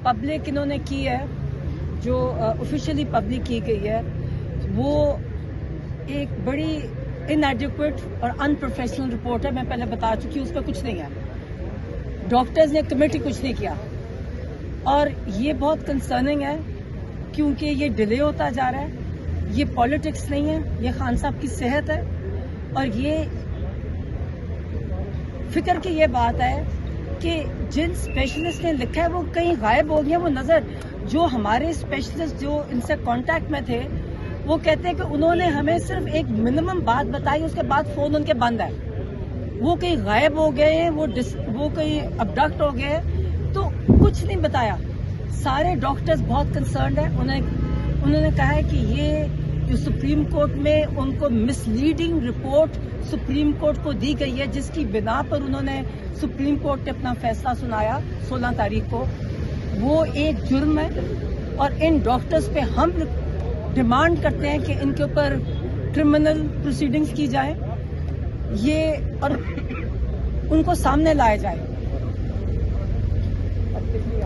Public इन्होंने की है, जो ऑफिशियली पब्लिक की गई है, वो एक बड़ी इनएडिक्वेट और अनप्रोफेशनल रिपोर्ट है। मैं पहले बता चुकी हूँ, उस पर कुछ नहीं है। डॉक्टर्स ने कमेटी कुछ नहीं किया और ये बहुत कंसर्निंग है क्योंकि ये डिले होता जा रहा है। ये पॉलिटिक्स नहीं है, ये खान साहब की सेहत है और ये फिक्र की ये बात है कि जिन स्पेशलिस्ट ने लिखा है वो कहीं गायब हो गया। वो नजर जो हमारे स्पेशलिस्ट जो इनसे कांटेक्ट में थे वो कहते हैं कि उन्होंने हमें सिर्फ एक मिनिमम बात बताई, उसके बाद फोन उनके बंद है। वो कहीं गायब हो गए हैं, वो कहीं अबडक्ट हो गए हैं, तो कुछ नहीं बताया। सारे डॉक्टर्स बहुत कंसर्न्ड है। उन्होंने कहा है कि ये जो सुप्रीम कोर्ट में उनको मिसलीडिंग रिपोर्ट सुप्रीम कोर्ट को दी गई है, जिसकी बिना पर उन्होंने सुप्रीम कोर्ट ने अपना फैसला सुनाया 16 तारीख को, वो एक जुर्म है। और इन डॉक्टर्स पे हम डिमांड करते हैं कि इनके ऊपर क्रिमिनल प्रोसीडिंग्स की जाए, ये और उनको सामने लाया जाए।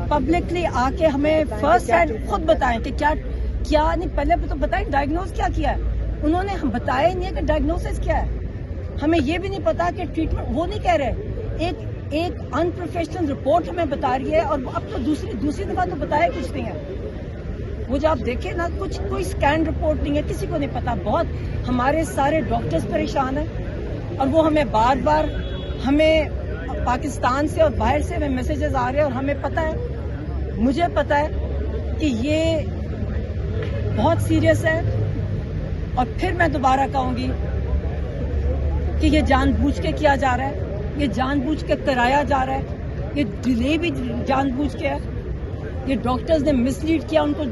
पब्लिकली आके हमें फर्स्ट हैंड खुद बताएं कि क्या नहीं, पहले तो बताएं डायग्नोज क्या किया है। उन्होंने हम बताया ही नहीं है कि डायग्नोसिस क्या है। हमें ये भी नहीं पता कि ट्रीटमेंट, वो नहीं कह रहे। एक अनप्रोफेशनल रिपोर्ट हमें बता रही है और अब तो दूसरी दफा तो बताया कुछ नहीं है। वो जो आप देखें ना, कोई स्कैन रिपोर्ट नहीं है, किसी को नहीं पता। बहुत हमारे सारे डॉक्टर्स परेशान हैं और वो हमें बार बार हमें पाकिस्तान से और बाहर से हमें मैसेजेस आ रहे हैं और हमें पता है, मुझे पता है कि ये बहुत सीरियस है। और फिर मैं दोबारा कहूंगी कि ये जानबूझ के किया जा रहा है, ये जानबूझ के कराया जा रहा है, ये डिले भी जानबूझ के है। ये डॉक्टर्स ने मिसलीड किया, उनको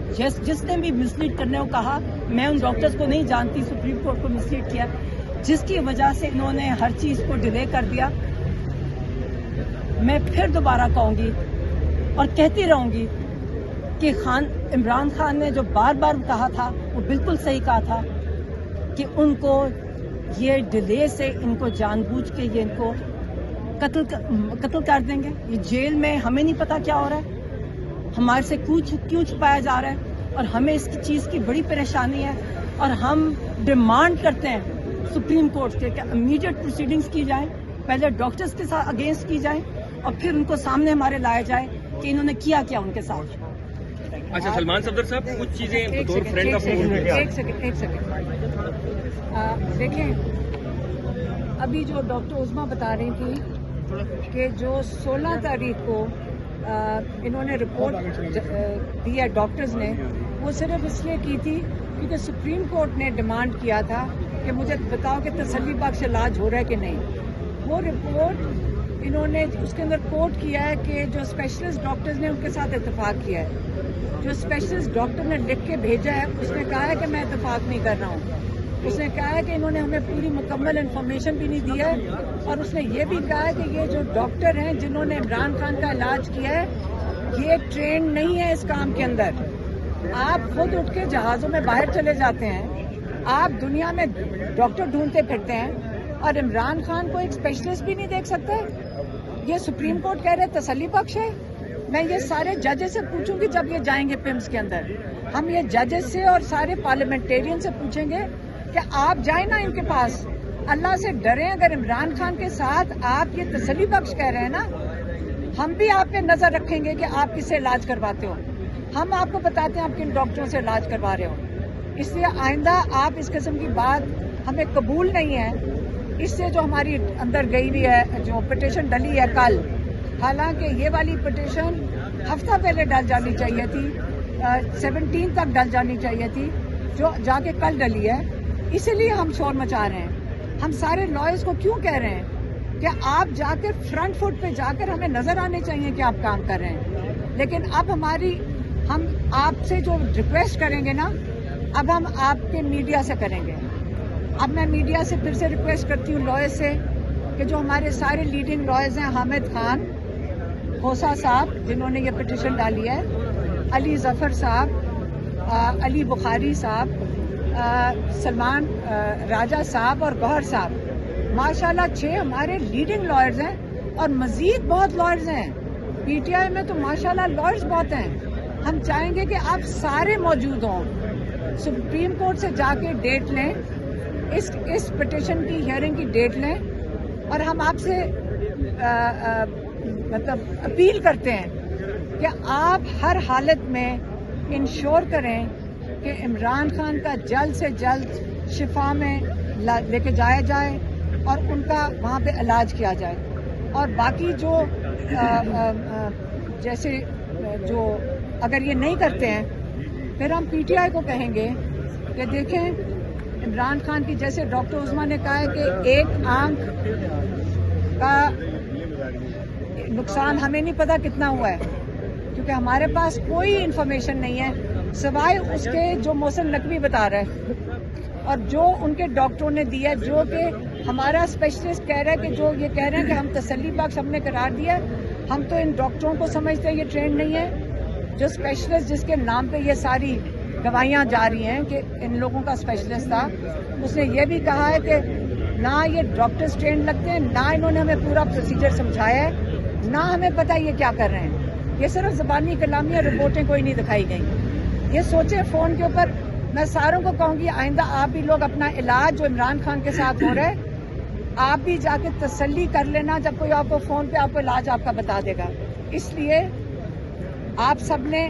जिसने भी मिसलीड करने को कहा, मैं उन डॉक्टर्स को नहीं जानती, सुप्रीम कोर्ट को मिसलीड किया, जिसकी वजह से इन्होंने हर चीज को डिले कर दिया। मैं फिर दोबारा कहूंगी और कहती रहूंगी कि इमरान खान ने जो बार बार कहा था वो बिल्कुल सही कहा था कि उनको ये डिले से इनको जानबूझ के ये इनको कत्ल कर देंगे। ये जेल में हमें नहीं पता क्या हो रहा है, हमारे से क्यों छुपाया जा रहा है और हमें इसकी चीज की बड़ी परेशानी है। और हम डिमांड करते हैं सुप्रीम कोर्ट के कि इमीडिएट प्रोसीडिंग्स की जाए, पहले डॉक्टर्स के साथ अगेंस्ट की जाए और फिर उनको सामने हमारे लाया जाए कि इन्होंने किया क्या उनके साथ। अच्छा सलमान सफदर साहब, कुछ चीजें बतौर फ्रेंड ऑफ एक सेकंड देखें, अभी जो डॉक्टर उज़मा बता रही थी कि जो 16 तारीख को इन्होंने रिपोर्ट दी है डॉक्टर्स ने, वो सिर्फ इसलिए की थी क्योंकि सुप्रीम कोर्ट ने डिमांड किया था कि मुझे बताओ कि तसल्ली बख्श इलाज हो रहा है कि नहीं। वो रिपोर्ट इन्होंने उसके अंदर कोट किया है कि जो स्पेशलिस्ट डॉक्टर्स ने उनके साथ इत्तेफाक किया है। जो स्पेशलिस्ट डॉक्टर ने लिख के भेजा है उसने कहा है कि मैं इत्तेफाक नहीं कर रहा हूँ। उसने कहा है कि इन्होंने हमें पूरी मुकम्मल इन्फॉर्मेशन भी नहीं दी है और उसने ये भी कहा है कि ये जो डॉक्टर हैं जिन्होंने इमरान खान का इलाज किया है, ये ट्रेन नहीं है इस काम के अंदर। आप खुद उठ के जहाज़ों में बाहर चले जाते हैं, आप दुनिया में डॉक्टर ढूंढते फिरते हैं और इमरान खान को एक स्पेशलिस्ट भी नहीं देख सकते। ये सुप्रीम कोर्ट कह रहे तसल्ली बख्श है। मैं ये सारे जजेस से पूछूंगी जब ये जाएंगे पिम्स के अंदर, हम ये जजेस से और सारे पार्लियामेंटेरियन से पूछेंगे कि आप जाए ना इनके पास, अल्लाह से डरें। अगर इमरान खान के साथ आप ये तसल्ली बख्श कह रहे हैं ना, हम भी आप पे नजर रखेंगे कि आप किससे इलाज करवाते हो। हम आपको बताते हैं आप किन डॉक्टरों से इलाज करवा रहे हो। इसलिए आइंदा आप इस किस्म की बात हमें कबूल नहीं है। इससे जो हमारी अंदर गई हुई है, जो पिटीशन डली है कल, हालांकि ये वाली पिटीशन हफ्ता पहले डल जानी चाहिए थी, 17 तक डल जानी चाहिए थी, जो जाके कल डली है। इसीलिए हम शोर मचा रहे हैं। हम सारे लॉयर्स को क्यों कह रहे हैं कि आप जाकर फ्रंट फुट पे जाकर हमें नजर आने चाहिए कि आप काम कर रहे हैं। लेकिन अब हम आपसे जो रिक्वेस्ट करेंगे ना, अब हम आपके मीडिया से करेंगे। अब मैं मीडिया से फिर से रिक्वेस्ट करती हूँ लॉयर्स से कि जो हमारे सारे लीडिंग लॉयर्स हैं, हामिद खान, खोसा साहब जिन्होंने ये पिटीशन डाली है, अली जफर साहब, अली बुखारी साहब, सलमान राजा साहब और गौहर साहब, माशाल्लाह 6 हमारे लीडिंग लॉयर्स हैं और मजीद बहुत लॉयर्स हैं। PTI میں تو ماشاءاللہ لارڈز بہت ہیں. ہم چاہیں گے کہ آپ سارے موجود ہوں, سپریم کورٹ سے جا کے ڈیٹ لیں, اس پٹیشن کی ہیئرنگ کی ڈیٹ لیں, اور ہم آپ سے مطلب اپیل کرتے ہیں کہ آپ ہر حالت میں انشور کریں کہ عمران خان کا جلد سے جلد شفا میں لے کے جایا جائے اور ان کا وہاں پہ علاج کیا جائے. اور باقی جو جیسے جو اگر یہ نہیں کرتے ہیں پھر ہم PTI کو کہیں گے کہ دیکھیں عمران خان کی, جیسے ڈاکٹر عظمیٰ نے کہا ہے کہ ایک آنکھ کا نقصان ہمیں نہیں پتا کتنا ہوا ہے, کیونکہ ہمارے پاس کوئی انفارمیشن نہیں ہے سوائے اس کے جو محسن نقوی بتا رہا ہے اور جو ان کے ڈاکٹروں نے دیا, جو کہ ہمارا اسپیشلسٹ کہہ رہا ہے کہ جو یہ کہہ رہے ہیں کہ ہم تسلی باکس ہم نے قرار دیا ہے. ہم تو ان ڈاکٹروں کو سمجھتے ہیں یہ ٹرینڈ نہیں ہے. جو اسپیشلسٹ جس کے نام پہ یہ ساری گواہیاں جا رہی ہیں کہ ان لوگوں کا اسپیشلسٹ تھا, اس نے یہ بھی کہا ہے کہ نہ یہ ڈاکٹرز ٹرینڈ لگتے ہیں, نہ انہوں نے ہمیں پورا پروسیجر سمجھایا ہے, نہ ہمیں پتہ یہ کیا کر رہے ہیں. یہ صرف زبانی کلامی اور رپورٹیں کوئی نہیں دکھائی گئی. یہ سوچیں فون کے اوپر. میں ساروں کو کہوں گی آئندہ آپ بھی لوگ اپنا علاج جو عمران خان کے ساتھ ہو رہا ہے آپ بھی جا کے تسلی کر لینا جب کوئی آپ کو فون پہ آپ کو علاج آپ کا بتا دے گا. اس لیے آپ سب نے,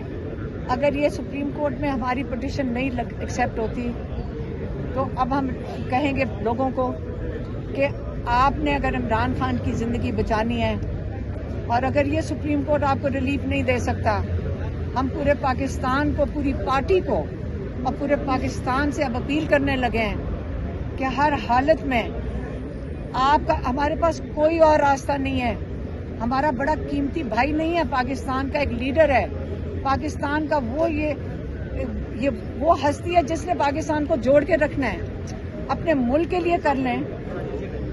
اگر یہ سپریم کورٹ میں ہماری پٹیشن نہیں ایکسیپٹ ہوتی تو اب ہم کہیں گے لوگوں کو کہ آپ نے اگر عمران خان کی زندگی بچانی ہے اور اگر یہ سپریم کورٹ آپ کو ریلیف نہیں دے سکتا, ہم پورے پاکستان کو, پوری پارٹی کو اور پورے پاکستان سے اب اپیل کرنے لگے ہیں کہ ہر حالت میں آپ کا, ہمارے پاس کوئی اور راستہ نہیں ہے. ہمارا بڑا قیمتی بھائی نہیں ہے, پاکستان کا ایک لیڈر ہے, پاکستان کا یہ وہ ہستی ہے جس نے پاکستان کو جوڑ کے رکھنا ہے. اپنے ملک کے لیے کر لیں,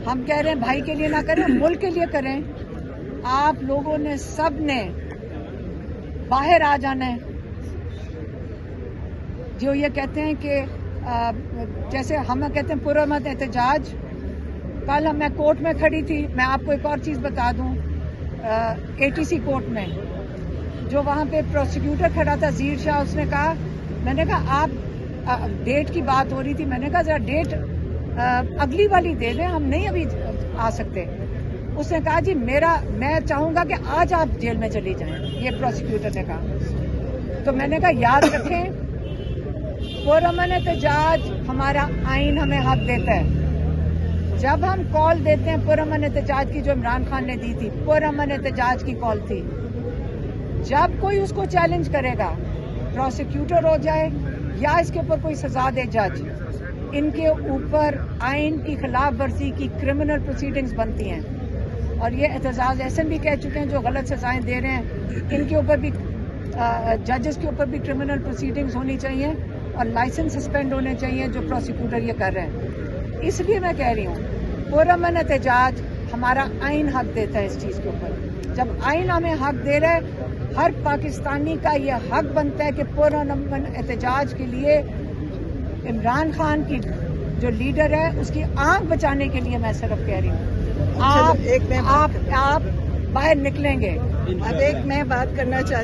ہم کہہ رہے ہیں بھائی کے لیے نہ کریں, ملک کے لیے کریں. آپ لوگوں نے سب نے باہر آ جانا ہے. جو یہ کہتے ہیں کہ جیسے ہم کہتے ہیں پرامن احتجاج, کل میں کورٹ میں کھڑی تھی, میں آپ کو ایک اور چیز بتا دوں, ATC کورٹ میں جو وہاں پہ پروسیکیوٹر کھڑا تھا ظہیر شاہ, اس نے کہا, میں نے کہا آپ ڈیٹ کی بات ہو رہی تھی, میں نے کہا ذرا ڈیٹ اگلی والی دے دیں, ہم نہیں ابھی آ سکتے. اس نے کہا جی میں چاہوں گا کہ آج آپ جیل میں چلی جائیں, یہ پروسیکیوٹر نے کہا. تو میں نے کہا یاد رکھیں پرامن احتجاج ہمارا آئین ہمیں حق دیتا ہے. جب ہم کال دیتے ہیں پرامن احتجاج کی, جو عمران خان نے دی تھی پرامن احتجاج کی کال تھی, جب کوئی اس کو چیلنج کرے گا, پروسیکیوٹر ہو جائے یا اس کے اوپر کوئی سزا دے جج, ان کے اوپر آئین کی خلاف ورزی کی کرمنل پروسیڈنگز بنتی ہیں. اور یہ اعتزاز احسن بھی کہہ چکے ہیں جو غلط سزائیں دے رہے ہیں, ان کے اوپر بھی ججز کے اوپر بھی کرمنل پروسیڈنگز ہونی چاہیے اور لائسنس سسپینڈ ہونے چاہیے جو پروسیکیوٹر یہ کر رہے ہیں. اس لیے میں کہہ رہی ہوں پرامن احتجاج ہمارا آئین حق دیتا ہے اس چیز کے اوپر. جب آئین ہمیں حق دے رہا ہے, ہر پاکستانی کا یہ حق بنتا ہے کہ پرامن احتجاج کے لیے عمران خان کی جو لیڈر ہے اس کی آنکھ بچانے کے لیے میں صرف کہہ رہی ہوں آپ باہر نکلیں گے. اب ایک میں بات کرنا چاہتی